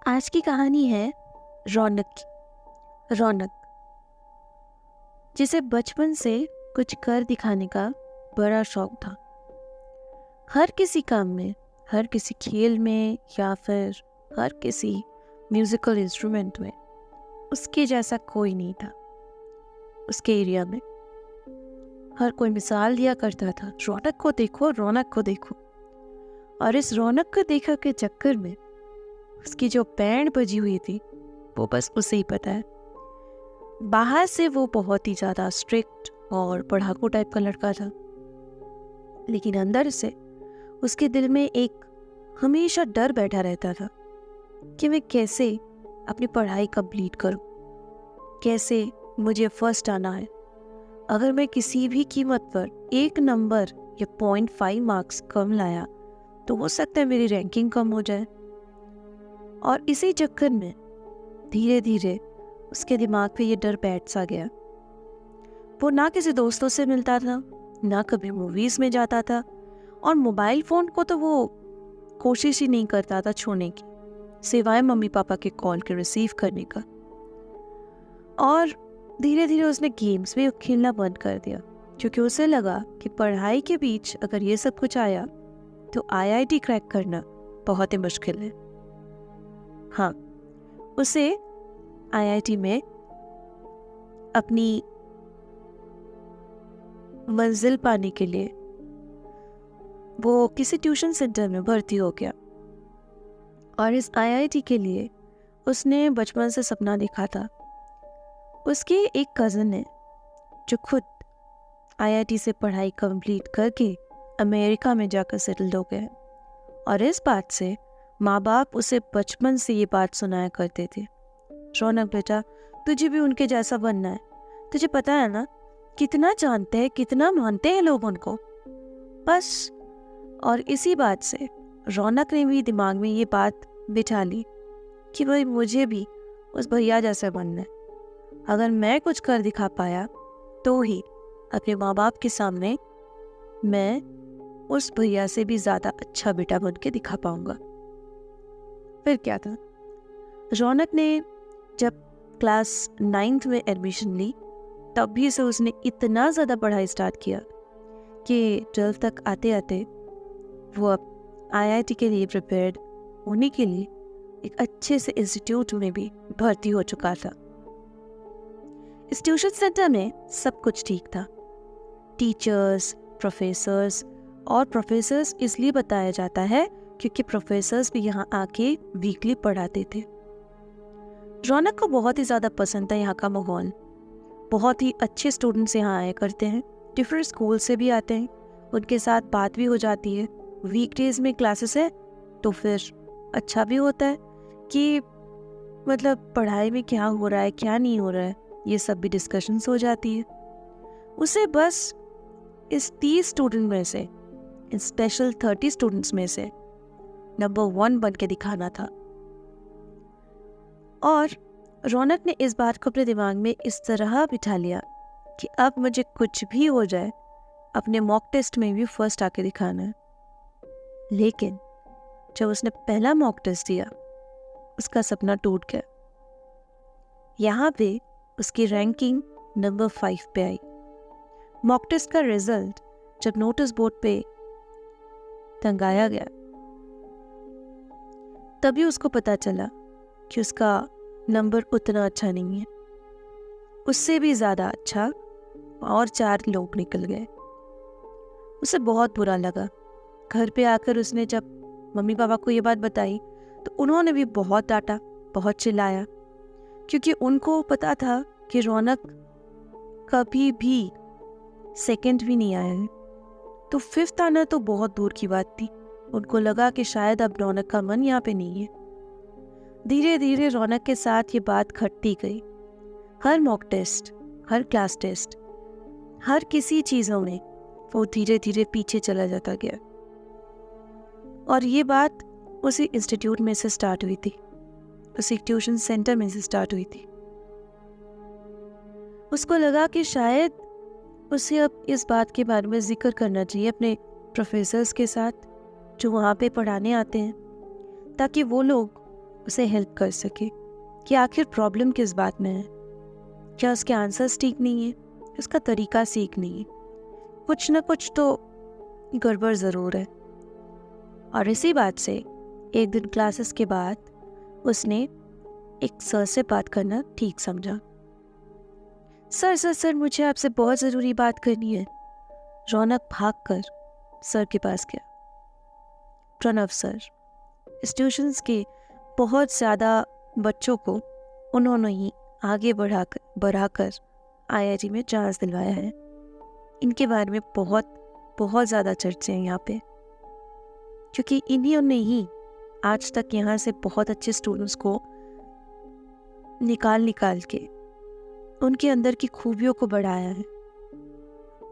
आज की कहानी है रौनक की। रौनक जिसे बचपन से कुछ कर दिखाने का बड़ा शौक था। हर किसी काम में, हर किसी खेल में या फिर हर किसी म्यूजिकल इंस्ट्रूमेंट में उसके जैसा कोई नहीं था। उसके एरिया में हर कोई मिसाल दिया करता था, रौनक को देखो, रौनक को देखो। और इस रौनक को देखा के चक्कर में उसकी जो बैंड बजी हुई थी वो बस उसे ही पता है। बाहर से वो बहुत ही ज़्यादा स्ट्रिक्ट और पढ़ाकू टाइप का लड़का था, लेकिन अंदर से उसके दिल में एक हमेशा डर बैठा रहता था कि मैं कैसे अपनी पढ़ाई कंप्लीट करूं, कैसे मुझे फर्स्ट आना है। अगर मैं किसी भी कीमत पर 1 नंबर या 0.5 मार्क्स कम लाया तो हो सकता है मेरी रैंकिंग कम हो जाए। और इसी चक्कर में धीरे धीरे उसके दिमाग पे ये डर बैठ सा गया। वो ना किसी दोस्तों से मिलता था, ना कभी मूवीज में जाता था, और मोबाइल फोन को तो वो कोशिश ही नहीं करता था छोड़ने की, सिवाय मम्मी पापा के कॉल के रिसीव करने का। और धीरे धीरे उसने गेम्स भी खेलना बंद कर दिया, क्योंकि उसे लगा कि पढ़ाई के बीच अगर ये सब कुछ आया तो आईआईटी क्रैक करना बहुत ही मुश्किल है। हाँ, उसे आईआईटी में अपनी मंजिल पाने के लिए वो किसी ट्यूशन सेंटर में भर्ती हो गया। और इस आईआईटी के लिए उसने बचपन से सपना देखा था। उसके एक कज़न ने जो खुद आईआईटी से पढ़ाई कंप्लीट करके अमेरिका में जाकर सेटल हो गए, और इस बात से माँ बाप उसे बचपन से ये बात सुनाया करते थे, रौनक बेटा, तुझे भी उनके जैसा बनना है। तुझे पता है ना कितना जानते हैं, कितना मानते हैं लोग उनको। बस, और इसी बात से रौनक ने भी दिमाग में ये बात बिठा ली कि भाई मुझे भी उस भैया जैसा बनना है। अगर मैं कुछ कर दिखा पाया तो ही अपने माँ बाप के सामने मैं उस भैया से भी ज़्यादा अच्छा बेटा बन के दिखा पाऊंगा। फिर क्या था, रौनक ने जब क्लास 9th में एडमिशन ली तब भी से उसने इतना ज़्यादा पढ़ाई स्टार्ट किया कि 12th तक आते आते वो अब आईआईटी के लिए प्रिपेयर्ड होने के लिए एक अच्छे से इंस्टीट्यूट में भी भर्ती हो चुका था। इस ट्यूशन सेंटर में सब कुछ ठीक था। टीचर्स, प्रोफेसर्स, और प्रोफेसर्स इसलिए बताया जाता है क्योंकि प्रोफेसर्स भी यहाँ आके वीकली पढ़ाते थे। रौनक को बहुत ही ज़्यादा पसंद था यहाँ का माहौल। बहुत ही अच्छे स्टूडेंट्स यहाँ आया करते हैं, डिफरेंट स्कूल से भी आते हैं, उनके साथ बात भी हो जाती है। वीकडेज में क्लासेस है तो फिर अच्छा भी होता है कि मतलब पढ़ाई में क्या हो रहा है, क्या नहीं हो रहा है, ये सब भी डिस्कशंस हो जाती है। उसे बस इस 30 स्टूडेंट में से, इन स्पेशल 30 स्टूडेंट्स में से नंबर 1 बन के दिखाना था। और रौनक ने इस बात को अपने दिमाग में इस तरह बिठा लिया कि अब मुझे कुछ भी हो जाए अपने मॉक टेस्ट में भी फर्स्ट आके दिखाना है। लेकिन जब उसने पहला मॉक टेस्ट दिया उसका सपना टूट गया। यहाँ पे उसकी रैंकिंग नंबर 5 पे आई। मॉक टेस्ट का रिजल्ट जब नोटिस बोर्ड पे टंगाया गया तभी उसको पता चला कि उसका नंबर उतना अच्छा नहीं है। उससे भी ज़्यादा अच्छा और 4 लोग निकल गए। उसे बहुत बुरा लगा। घर पे आकर उसने जब मम्मी पापा को ये बात बताई तो उन्होंने भी बहुत डांटा, बहुत चिल्लाया, क्योंकि उनको पता था कि रौनक कभी भी सेकंड भी नहीं आया है, तो 5th आना तो बहुत दूर की बात थी। उनको लगा कि शायद अब रौनक का मन यहाँ पे नहीं है। धीरे धीरे रौनक के साथ ये बात घटती गई। हर मॉक टेस्ट, हर क्लास टेस्ट, हर किसी चीज़ों में वो धीरे धीरे पीछे चला जाता गया। और ये बात उसी इंस्टीट्यूट में से स्टार्ट हुई थी, उसी ट्यूशन सेंटर में से स्टार्ट हुई थी। उसको लगा कि शायद उसे अब इस बात के बारे में जिक्र करना चाहिए अपने प्रोफेसर्स के साथ जो वहाँ पे पढ़ाने आते हैं, ताकि वो लोग उसे हेल्प कर सके कि आखिर प्रॉब्लम किस बात में है। क्या उसके आंसर्स ठीक नहीं है, उसका तरीका सीख नहीं है, कुछ ना कुछ तो गड़बड़ ज़रूर है। और इसी बात से एक दिन क्लासेस के बाद उसने एक सर से बात करना ठीक समझा। सर सर सर मुझे आपसे बहुत ज़रूरी बात करनी है। रौनक भागकर सर के पास गया। प्रणव सर, इस ट्यूशन्स के बहुत ज़्यादा बच्चों को उन्होंने ही आगे बढ़ाकर आईआईटी में चांस दिलवाया है। इनके बारे में बहुत बहुत ज़्यादा चर्चे हैं यहाँ पे, क्योंकि इन्हीं ने ही आज तक यहाँ से बहुत अच्छे स्टूडेंट्स को निकाल के उनके अंदर की खूबियों को बढ़ाया है।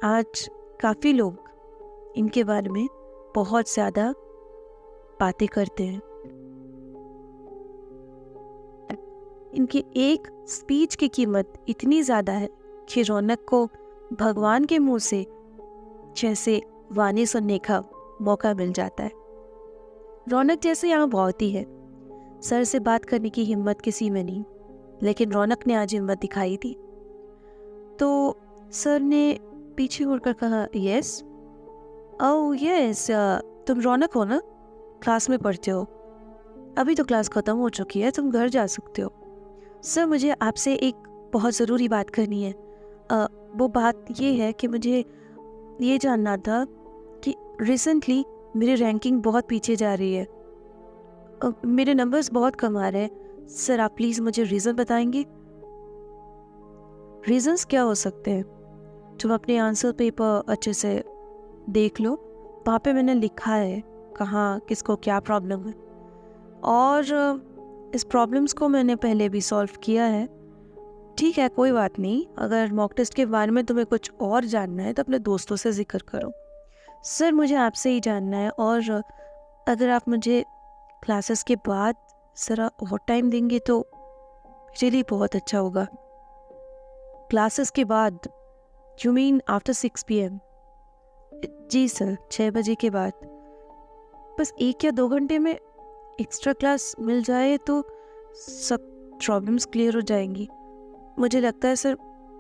आज काफ़ी लोग इनके बारे में बहुत ज़्यादा बातें करते हैं। इनकी एक स्पीच की कीमत इतनी ज़्यादा है कि रौनक को भगवान के मुंह से जैसे वाणी सुनने का मौका मिल जाता है। रौनक जैसे यहाँ बहुत ही है, सर से बात करने की हिम्मत किसी में नहीं, लेकिन रौनक ने आज हिम्मत दिखाई थी। तो सर ने पीछे मुड़कर कहा, यस ओह यस, तुम रौनक हो ना, क्लास में पढ़ते हो। अभी तो क्लास ख़त्म हो चुकी है, तुम घर जा सकते हो। सर मुझे आपसे एक बहुत ज़रूरी बात करनी है। वो बात ये है कि मुझे ये जानना था कि रिसेंटली मेरी रैंकिंग बहुत पीछे जा रही है। मेरे नंबर्स बहुत कम आ रहे हैं। सर आप प्लीज़ मुझे रीज़न बताएंगे। रीज़न्स क्या हो सकते हैं? तुम अपने आंसर पेपर अच्छे से देख लो, वहाँ पे मैंने लिखा है कहाँ किसको क्या प्रॉब्लम है, और इस प्रॉब्लम्स को मैंने पहले भी सॉल्व किया है। ठीक है, कोई बात नहीं। अगर मॉक टेस्ट के बारे में तुम्हें कुछ और जानना है तो अपने दोस्तों से जिक्र करो। सर मुझे आपसे ही जानना है, और अगर आप मुझे क्लासेस के बाद ज़रा और टाइम देंगे तो रियली बहुत अच्छा होगा। क्लासेस के बाद? You mean after 6 PM? जी सर, 6 बजे के बाद। बस 1 या 2 घंटे में एक्स्ट्रा क्लास मिल जाए तो सब प्रॉब्लम्स क्लियर हो जाएंगी। मुझे लगता है सर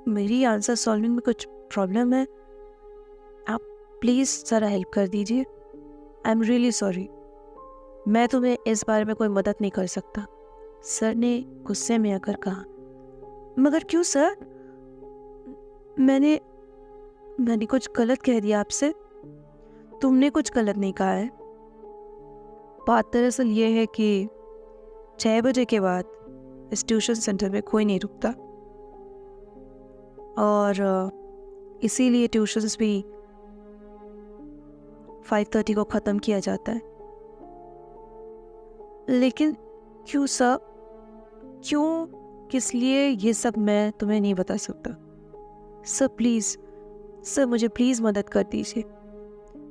मेरी आंसर सॉल्विंग में कुछ प्रॉब्लम है। आप प्लीज़ ज़रा हेल्प कर दीजिए। I am really sorry. मैं तुम्हें इस बारे में कोई मदद नहीं कर सकता, सर ने गुस्से में आकर कहा। मगर क्यों सर? मैंने कुछ गलत कह दिया आपसे? तुमने कुछ गलत नहीं कहा है। बात दरअसल ये है कि 6 बजे के बाद इस ट्यूशन सेंटर में कोई नहीं रुकता, और इसीलिए ट्यूशन्स भी 5:30 को ख़त्म किया जाता है। लेकिन क्यों सर? क्यों, किस लिए, ये सब मैं तुम्हें नहीं बता सकता। सर प्लीज़, सर मुझे प्लीज़ मदद कर दीजिए।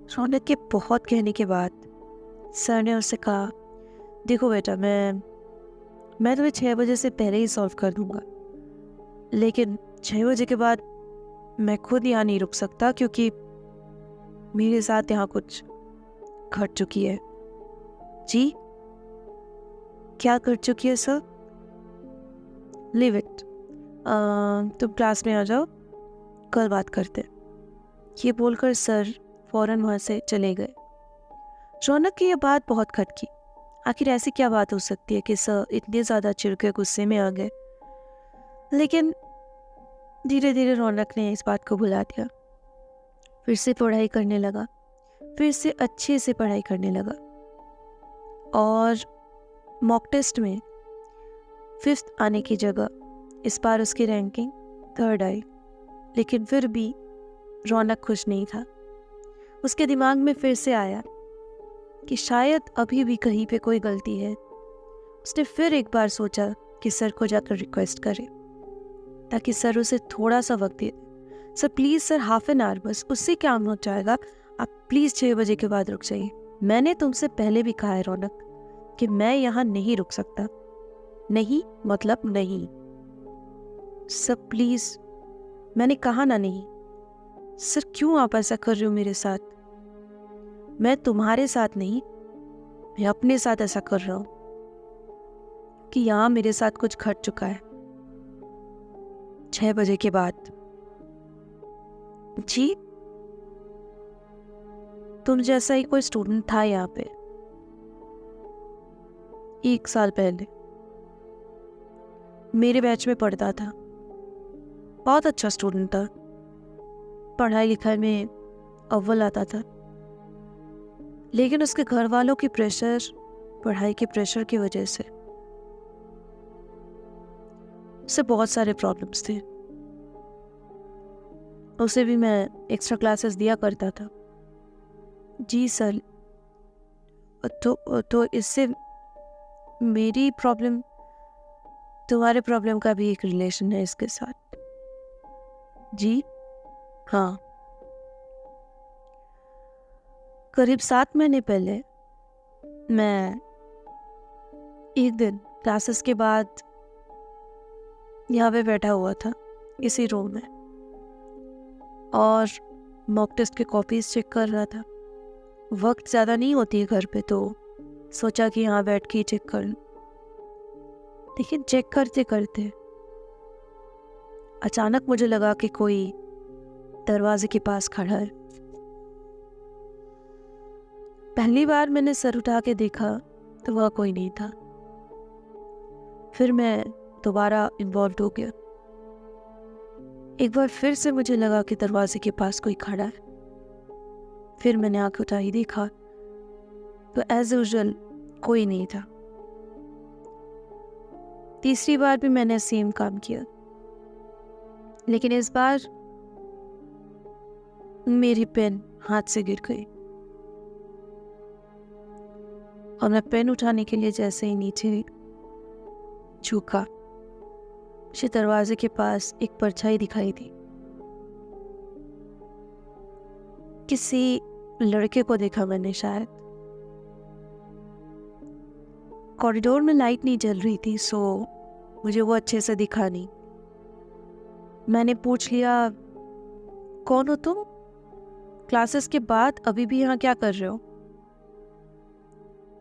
रौनक के बहुत कहने के बाद सर ने उससे कहा, देखो बेटा, मैं तुम्हें 6 बजे से पहले ही सॉल्व कर दूंगा, लेकिन 6 बजे के बाद मैं खुद यहाँ नहीं रुक सकता, क्योंकि मेरे साथ यहाँ कुछ घट चुकी है। जी, क्या कर चुकी है सर? लीव इट, तुम क्लास में आ जाओ, कल बात करते। ये बोलकर सर फौरन वहाँ से चले गए। रौनक की यह बात बहुत खटकी। आखिर ऐसी क्या बात हो सकती है कि सर इतने ज़्यादा चिढ़ के गुस्से में आ गए? लेकिन धीरे धीरे रौनक ने इस बात को भुला दिया। फिर से पढ़ाई करने लगा, फिर से अच्छे से पढ़ाई करने लगा, और मॉक टेस्ट में 5th आने की जगह इस बार उसकी रैंकिंग 3rd आई। लेकिन फिर भी रौनक खुश नहीं था। उसके दिमाग में फिर से आया कि शायद अभी भी कहीं पे कोई गलती है। उसने फिर एक बार सोचा कि सर को जाकर रिक्वेस्ट करे ताकि सर उसे थोड़ा सा वक्त दे दे। Sir please sir, half an hour बस, उससे क्या हो जाएगा। आप प्लीज़ 6 बजे के बाद रुक जाइए। मैंने तुमसे पहले भी कहा है रौनक कि मैं यहाँ नहीं रुक सकता। नहीं मतलब नहीं। सर प्लीज़, मैंने कहा ना नहीं। सर क्यों आप ऐसा कर रहे हो मेरे साथ? मैं तुम्हारे साथ नहीं, मैं अपने साथ ऐसा कर रहा हूँ। कि यहाँ मेरे साथ कुछ घट चुका है। 6 बजे के बाद। जी, तुम जैसा ही कोई स्टूडेंट था यहाँ पे 1 साल पहले, मेरे बैच में पढ़ता था। बहुत अच्छा स्टूडेंट था, पढ़ाई लिखाई में अव्वल आता था। लेकिन उसके घर वालों की प्रेशर, पढ़ाई के प्रेशर की वजह से उसे बहुत सारे प्रॉब्लम्स थे। उसे भी मैं एक्स्ट्रा क्लासेस दिया करता था। जी सर। तो इससे मेरी प्रॉब्लम, तुम्हारे प्रॉब्लम का भी एक रिलेशन है इसके साथ। जी हाँ। करीब 7 महीने पहले मैं एक दिन क्लासेस के बाद यहाँ पे बैठा हुआ था इसी रूम में, और मॉक टेस्ट के कॉपीज चेक कर रहा था। वक्त ज़्यादा नहीं होती है घर पे, तो सोचा कि यहाँ बैठ के ही चेक कर लूं। लेकिन चेक करते करते अचानक मुझे लगा कि कोई दरवाजे के पास खड़ा है। पहली बार मैंने सर उठा के देखा तो वह कोई नहीं था। फिर मैं दोबारा इन्वॉल्व हो गया। एक बार फिर से मुझे लगा कि दरवाजे के पास कोई खड़ा है। फिर मैंने आंख उठाई, देखा तो एज यूजुअल कोई नहीं था। तीसरी बार भी मैंने सेम काम किया, लेकिन इस बार मेरी पेन हाथ से गिर गई और मैं पेन उठाने के लिए जैसे ही नीचे झुका, मुझे दरवाजे के पास एक परछाई दिखाई दी। किसी लड़के को देखा मैंने शायद। कॉरिडोर में लाइट नहीं जल रही थी, सो मुझे वो अच्छे से दिखा नहीं। मैंने पूछ लिया, कौन हो तुम? क्लासेस के बाद अभी भी यहाँ क्या कर रहे हो?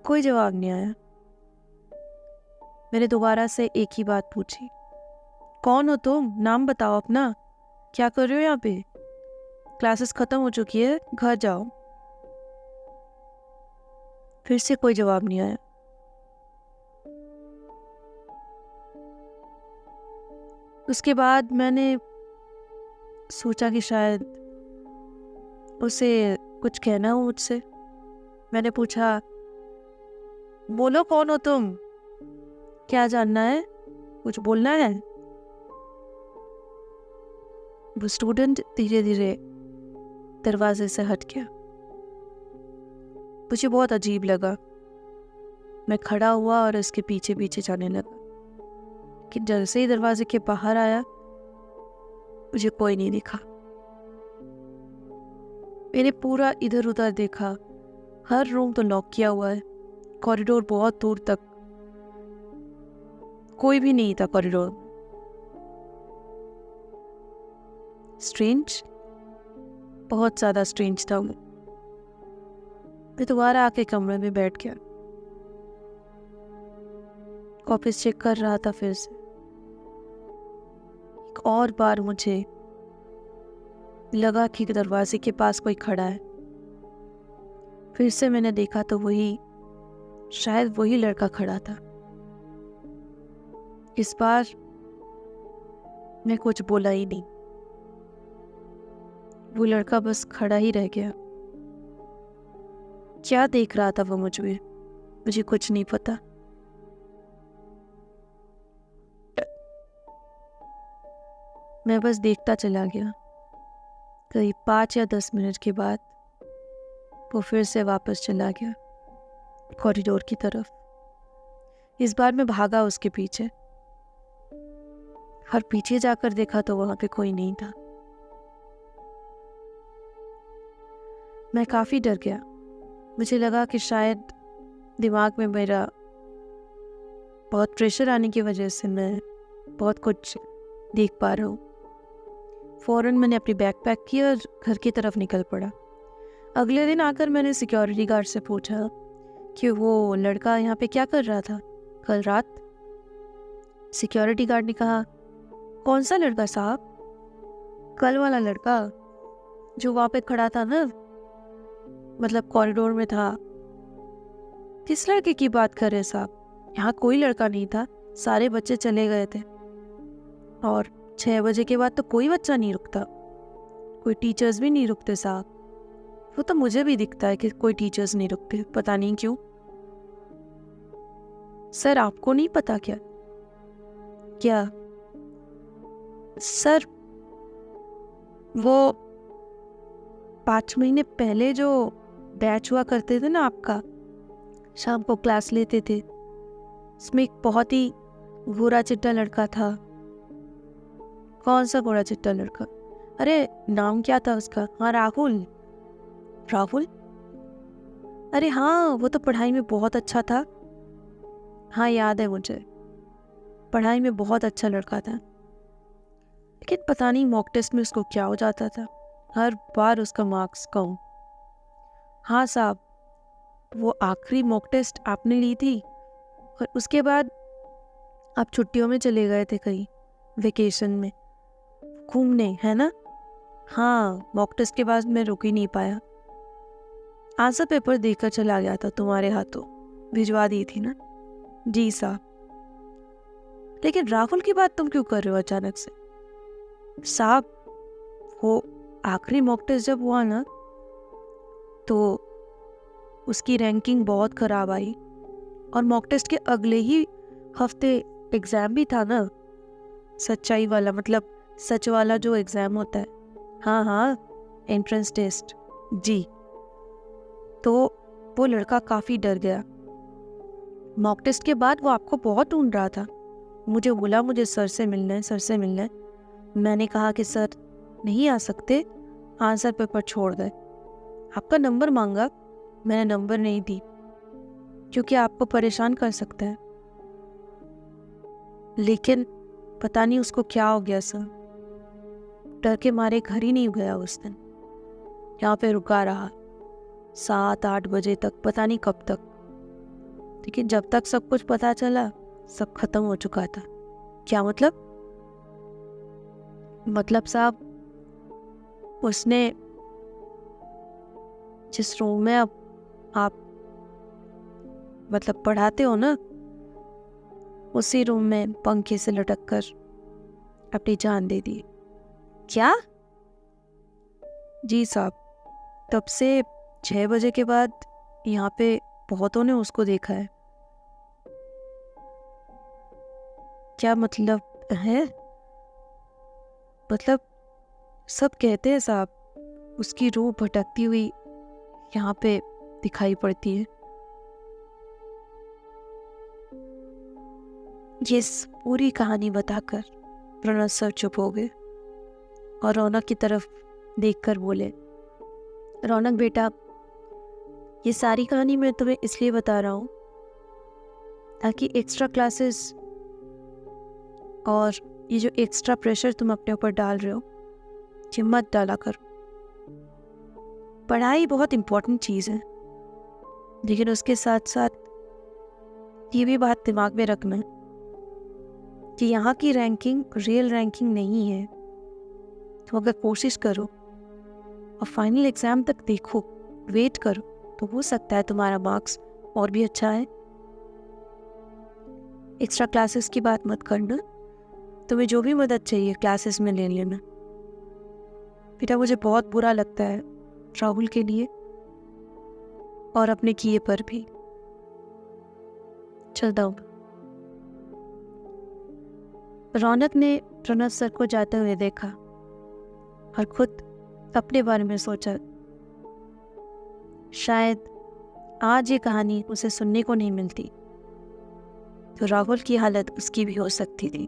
कोई जवाब नहीं आया। मैंने दोबारा से एक ही बात पूछी, कौन हो तुम? नाम बताओ अपना। क्या कर रहे हो यहाँ पे? क्लासेस खत्म हो चुकी है, घर जाओ। फिर से कोई जवाब नहीं आया। उसके बाद मैंने सोचा कि शायद उसे कुछ कहना हो मुझसे। मैंने पूछा, बोलो कौन हो तुम? क्या जानना है? कुछ बोलना है? वो स्टूडेंट धीरे धीरे दरवाजे से हट गया। मुझे बहुत अजीब लगा। मैं खड़ा हुआ और उसके पीछे पीछे जाने लगा, कि जैसे ही दरवाजे के बाहर आया मुझे कोई नहीं दिखा। मैंने पूरा इधर उधर देखा, हर रूम तो लॉक किया हुआ है। कॉरिडोर बहुत दूर तक, कोई भी नहीं था कॉरिडोर में। स्ट्रेंज, बहुत ज़्यादा स्ट्रेंज था वो। मैं दोबारा आके कमरे में बैठ गया, कॉपीज चेक कर रहा था। फिर से एक और बार मुझे लगा कि दरवाजे के पास कोई खड़ा है। फिर से मैंने देखा तो शायद वही लड़का खड़ा था। इस बार मैं कुछ बोला ही नहीं। वो लड़का बस खड़ा ही रह गया। क्या देख रहा था वो मुझ में, मुझे कुछ नहीं पता। मैं बस देखता चला गया। करीब 5 या 10 मिनट के बाद वो फिर से वापस चला गया कॉरिडोर की तरफ। इस बार मैं भागा उसके पीछे, और पीछे जाकर देखा तो वहां पे कोई नहीं था। मैं काफी डर गया। मुझे लगा कि शायद दिमाग में मेरा बहुत प्रेशर आने की वजह से मैं बहुत कुछ देख पा रहा हूँ। फौरन मैंने अपनी बैग पैक की और घर की तरफ निकल पड़ा। अगले दिन आकर मैंने सिक्योरिटी गार्ड से पूछा कि वो लड़का यहाँ पे क्या कर रहा था कल रात। सिक्योरिटी गार्ड ने कहा, कौन सा लड़का साहब? कल वाला लड़का जो वहाँ पे खड़ा था ना, मतलब कॉरिडोर में था। किस लड़के की बात कर रहे हैं साहब? यहाँ कोई लड़का नहीं था, सारे बच्चे चले गए थे। और 6 बजे के बाद तो कोई बच्चा नहीं रुकता, कोई टीचर्स भी नहीं रुकते साहब। वो तो मुझे भी दिखता है कि कोई टीचर्स नहीं रुकते, पता नहीं क्यों। सर आपको नहीं पता क्या? क्या सर? वो 5 महीने पहले जो बैच हुआ करते थे ना आपका, शाम को क्लास लेते थे, उसमें एक बहुत ही गोरा चिट्टा लड़का था। कौन सा गोरा चिट्टा लड़का? अरे नाम क्या था उसका? हाँ राहुल। राहुल? अरे हाँ, वो तो पढ़ाई में बहुत अच्छा था। हाँ याद है मुझे, पढ़ाई में बहुत अच्छा लड़का था। लेकिन पता नहीं मॉक टेस्ट में उसको क्या हो जाता था, हर बार उसका मार्क्स कम। हाँ साहब, वो आखिरी मॉक टेस्ट आपने ली थी और उसके बाद आप छुट्टियों में चले गए थे कहीं वेकेशन में घूमने, है ना? हाँ, मॉक टेस्ट के बाद मैं रुक ही नहीं पाया, आंसर पेपर देकर चला गया था, तुम्हारे हाथों भिजवा दी थी ना। जी साहब। लेकिन राहुल की बात तुम क्यों कर रहे हो अचानक से? साहब, वो आखिरी मॉक टेस्ट जब हुआ ना, तो उसकी रैंकिंग बहुत खराब आई और मॉक टेस्ट के अगले ही हफ्ते एग्ज़ाम भी था ना, सच्चाई वाला, मतलब सच वाला जो एग्ज़ाम होता है। हाँ हाँ, एंट्रेंस टेस्ट। जी। तो वो लड़का काफ़ी डर गया। मॉक टेस्ट के बाद वो आपको बहुत ढूंढ रहा था, मुझे बोला मुझे सर से मिलना है, सर से मिलना है। मैंने कहा कि सर नहीं आ सकते, आंसर पेपर छोड़ गए। आपका नंबर मांगा, मैंने नंबर नहीं दी क्योंकि आपको परेशान कर सकता है। लेकिन पता नहीं उसको क्या हो गया सर, डर के मारे घर ही नहीं गया उस दिन, यहाँ पे रुका रहा 7-8 बजे तक, पता नहीं कब तक। लेकिन जब तक सब कुछ पता चला, सब खत्म हो चुका था। क्या मतलब? मतलब साहब, उसने जिस रूम में अब आप मतलब पढ़ाते हो ना, उसी रूम में पंखे से लटक कर अपनी जान दे दी। क्या? जी साहब, तब से 6 बजे के बाद यहाँ पे बहुतों ने उसको देखा है। क्या मतलब है? मतलब सब कहते हैं साहब, उसकी रूह भटकती हुई यहाँ पे दिखाई पड़ती है। ये पूरी कहानी बताकर प्रणव सर चुप हो गए और रौनक की तरफ देखकर बोले, रौनक बेटा, ये सारी कहानी मैं तुम्हें इसलिए बता रहा हूँ ताकि एक्स्ट्रा क्लासेस और ये जो एक्स्ट्रा प्रेशर तुम अपने ऊपर डाल रहे हो, ये मत डाला करो। पढ़ाई बहुत इम्पोर्टेंट चीज़ है, लेकिन उसके साथ साथ ये भी बात दिमाग में रखना कि यहाँ की रैंकिंग रियल रैंकिंग नहीं है। तो अगर कोशिश करो और फाइनल एग्ज़ाम तक देखो, वेट करो, तो हो सकता है तुम्हारा मार्क्स और भी अच्छा है। एक्स्ट्रा क्लासेस की बात मत करना, तुम्हें जो भी मदद चाहिए क्लासेस में ले लेना। बेटा मुझे बहुत बुरा लगता है राहुल के लिए और अपने किए पर भी। चलता हूँ। रौनक ने प्रणव सर को जाते हुए देखा और खुद अपने बारे में सोचा, शायद आज ये कहानी उसे सुनने को नहीं मिलती तो राहुल की हालत उसकी भी हो सकती थी।